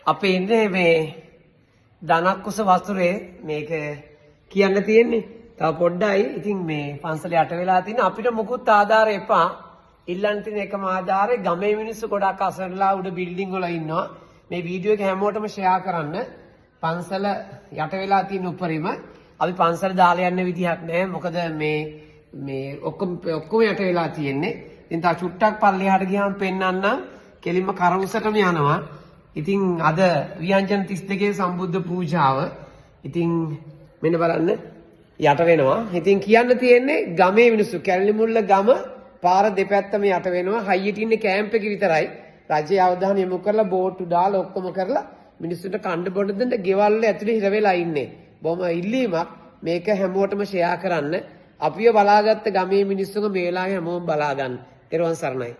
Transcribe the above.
අපේ ඉන්නේ මේ දනක්කුස වතුරේ මේක කියන්න තියෙන්නේ. තව පොඩ්ඩයි. ඉතින් මේ පන්සලේ යට වෙලා තියෙන අපිට මුකුත් ආධාර එපා. ඉල්ලන්න තියෙන එකම ආධාරේ ගමේ මිනිස්සු ගොඩක් අසරලා උඩ බිල්ඩින් වල ඉන්නවා. මේ වීඩියෝ එක හැමෝටම ෂෙයා කරන්න. පන්සල යට වෙලා තියෙන උඩරිම අපි පන්සල දාලා යන්න විදිහක් නැහැ. මොකද මේ ඔක්කොම යට වෙලා තියෙන්නේ. ඉතින් තා චුට්ටක් පල්ලෙහාට ගියාම පෙන්නන්නම්. කෙලින්ම කරවුසටම යනවා. ඉතින් අද ව්‍යංජන 32 සම්බුද්ධ පූජාව. ඉතින් මෙන්න බලන්න යට වෙනවා. ඉතින් කියන්න තියෙන්නේ ගමේ මිනිස්සු කැලණිමුල්ල ගම පාර දෙපැත්තම යට වෙනවා. හයියට ඉන්නේ කැම්ප් එකේ විතරයි. රජයේ අවධානය යොමු කරලා බෝට්ටු දාලා ඔක්කොම කරලා මිනිස්සුන්ට කණ්ඩ බොන්න දෙන්න ගෙවල් වල ඇතුලේ හිර වෙලා ඉන්නේ. බොහොම ඉල්ලීමක් මේක හැමෝටම ෂෙයා කරන්න. අපිව බලාගත්ත ගමේ මිනිස්සුන්ගේ මේ වෙලාවේ හැමෝම බලා ගන්න. ඊළඟ සරණයි.